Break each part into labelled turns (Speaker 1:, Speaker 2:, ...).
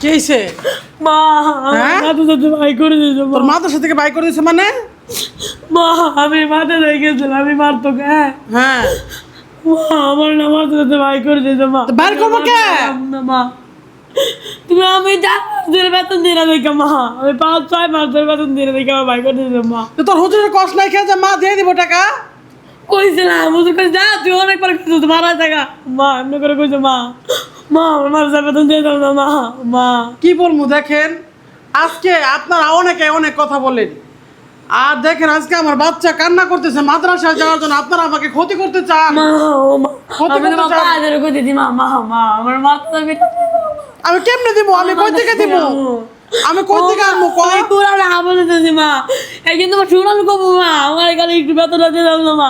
Speaker 1: কি হইছে?
Speaker 2: মা
Speaker 1: হ্যাঁ?
Speaker 2: মাথা সাথে ভাই করে দিয়েছে
Speaker 1: তোর মাথার সাথে বাই করে দিছে মানে?
Speaker 2: মা আমি মাথা রেখে গেছিলাম আমি মারতো হ্যাঁ
Speaker 1: হ্যাঁ,
Speaker 2: মা আমার না মাথা সাথে ভাই করে দিয়েছে মা
Speaker 1: তো বাইর করবো কে?
Speaker 2: না মা তুমি আমি 4 মাস ধরে বেতন দিয়ে না দেখে মা আমি 5-6 মাস ধরে বেতন দিয়ে না দেখে আমার ভাই করে দিয়েছে মা
Speaker 1: তো তোর হুজুরের কষ্ট নাই খেয়ে যা, মা দিয়ে দিব টাকা।
Speaker 2: কইছিলাম বুঝতে করে যা তুই অনেকবার কিছু মারা জায়গা মা এমনি করে কইছে মা মা আমার মাথা বেতন দিয়ে দাও না মা মা
Speaker 1: কি বলবো দেখেন, আজকে আপনারা অনেকে অনেক কথা বলেন, আর দেখেন আজকে আমার বাচ্চা কান্না করতেছে মাদ্রাসায় যাওয়ার জন্য, আপনারা আমাকে ক্ষতি করতে চান।
Speaker 2: মা ও মা
Speaker 1: কত
Speaker 2: আমি
Speaker 1: কত
Speaker 2: তো
Speaker 1: চাপ?
Speaker 2: বাবা কই দিদি মা মা মা আমার মাথা বেটা
Speaker 1: আমি কেমনে দিব? আমি কই থেকে দিব? আমি কই থেকে আনবো? কয়
Speaker 2: আমি পুরা না বলে দিদি মা এই কিন্তু আমার শুনাল কবু মা আমার এখানে একটু বেতন দিয়ে দাও না মা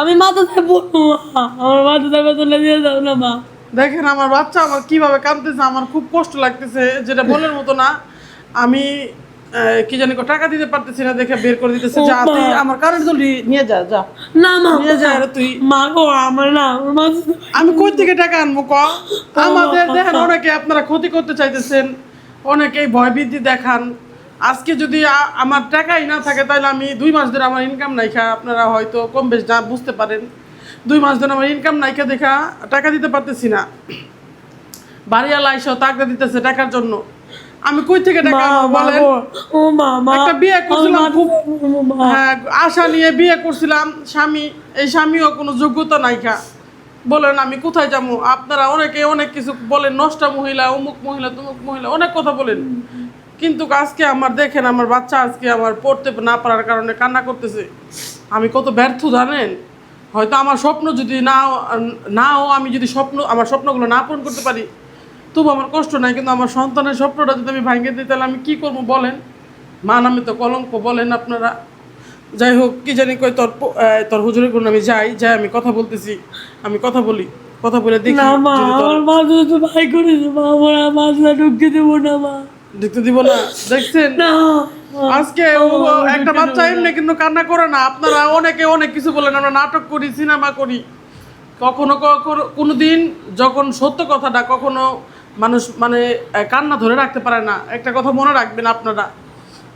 Speaker 2: আমি মাথা থেকে পড়বো মা আমার মাথা থেকে বেতন দিয়ে দাও না মা
Speaker 1: দেখেন আমার বাচ্চা আমার কিভাবে কাঁদতেছে, আমার খুব কষ্ট লাগতেছে, যেটা বলার মতো না। আমি কি জানি টাকা দিতে পারতেছি না দেখে বের করে দিতেছে, যা তুই আমার কারেন্ট জলদি নিয়ে যা, যা
Speaker 2: না মা
Speaker 1: নিয়ে যা রে তুই।
Speaker 2: মা গো আমার না আমার মাথা
Speaker 1: আমি কই থেকে টাকা আনবো ক? আমাদের দেখেন অনেকে আপনারা ক্ষতি করতে চাইতেছেন, অনেকেই ভয়ভীতি দেখান। আজকে যদি আমার টাকাই না থাকে তাহলে আমি 2 মাস ধরে আমার ইনকাম নাই খা, আপনারা হয়তো কম বেশ যা বুঝতে পারেন, 2 মাস ধরে আমার ইনকাম নাই খা দেখা টাকা দিতে পারতেছি না। বাড়িওয়ালা এসে টাকা দিতেছে টাকার জন্য, আমি কই থেকে টাকা আনবো বলেন?
Speaker 2: ও মা মা
Speaker 1: একটা বিয়ে করছিলাম খুব হ্যাঁ আশা নিয়ে বিয়ে করছিলাম, স্বামী এই স্বামীও কোনো যোগ্যতা নাই খা, বলেন আমি কোথায় যাবো? আপনারা অনেকে অনেক কিছু বলেন, নষ্টা মহিলা, অমুক মহিলা, তমুক মহিলা, অনেক কথা বলেন, কিন্তু আজকে আমার দেখেন আমার বাচ্চা আজকে আমার পড়তে না পারার কারণে কান্না করতেছে। আমি কত ব্যর্থ জানেন? হয়তো আমার স্বপ্ন যদি নাও আমি যদি আমার স্বপ্নগুলো না পূরণ করতে পারি তবু আমার কষ্ট নাই, কিন্তু আমার সন্তানের স্বপ্নটা যদি আমি ভাঙিয়ে দিই তাহলে আমি কী করবো বলেন? মা নামে তো কলঙ্ক, বলেন আপনারা। যাই হোক, কি জানি কই তোর হুজুরের কোন আমি যাই আমি কথা বলতেছি, আমি কথা বলে দেখি।
Speaker 2: না মা আমার মাথা তো ভাই করেছে মা আমার মাথা ঢুকতে দেবো না মা
Speaker 1: দেখতে দিব না? দেখছেন
Speaker 2: না
Speaker 1: আজকে একটা বাচ্চা এমনি কিন্তু কান্না করে না। আপনারা অনেকে অনেক কিছু বলেন, আমরা নাটক করি, সিনেমা করি, কখনো কখনো কোনো দিন যখন সত্য কথাটা কখনো মানুষ মানে কান্না ধরে রাখতে পারে না। একটা কথা মনে রাখবেন আপনারা,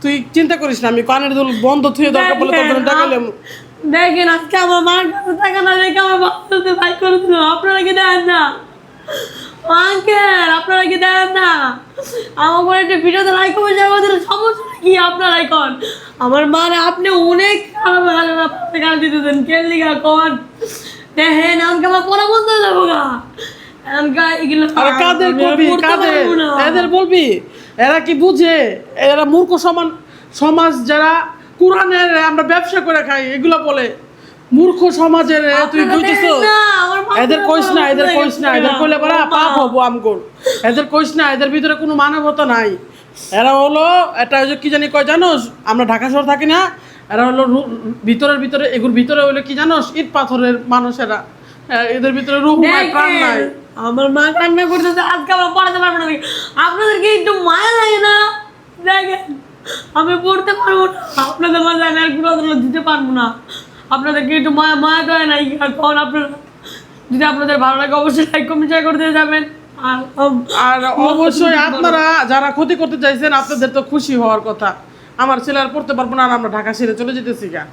Speaker 1: তুই চিন্তা করিস না, আমি কানের দুল বন্ধ থুয়ে দরকার বলে তোর জন্য টাকালাম।
Speaker 2: দেখেন আজকে আমার মার কাছে টাকা না রেখে আমার বাচ্চাদের ভাই করে দিল আপনারা কি দেন না আঙ্কেল আপনারা কি দেন না আমার উপরে একটা ভিডিওতে লাইক করে যাওয়া সমস্যা কি আপনারা এখন আমার মারে আপনি অনেক খারাপ দিতেছেন কেন লিখা কন দেখেন আমাকে আমার পড়া বন্ধ হয়ে যাবো গা
Speaker 1: আরে কাদের কবি কাদের এদের বলবি? এরা কি বুঝে? এরা মূর্খ সমাজ যারা কোরআনের আমরা ব্যবসা করে খাই এগুলো বলে মূর্খ সমাজের তুই বুঝছিস? এদের কইস না এদের কইলে পরে পাপ হবো আমগোর। এদের কইস না, এদের ভিতরে কোনো মানবতা নাই। এরা হলো এটা কি জানি কয় জানোস, আমরা ঢাকা শহর থাকি না, এরা হলো ভিতরে এগুর ভিতরে হইলো কি জানোস, ইট পাথরের মানুষেরা। এদের ভিতরে রূপ নাই, প্রাণ নাই।
Speaker 2: আমার মা কান্না করতেছে আজকে আমরা পড়াতে পারবো না। আপনাদেরকে একটু মায়া লাগে না? দেখেন আমি পড়তে পারবো না, আপনাদের মাঝে আমি আর গুলো দিতে পারবো না। আপনাদেরকে একটু মায়া মায়া করে না এখন আপনারা যদি আপনাদের ভালো লাগে অবশ্যই লাইক কমেন্ট শেয়ার করে দিয়ে যাবেন।
Speaker 1: আর অবশ্যই আপনারা যারা ক্ষতি করতে চাইছেন আপনাদের তো খুশি হওয়ার কথা। আমার ছেলে আর পড়তে পারবো না আর আমরা ঢাকা ছেড়ে চলে যেতেছি গা।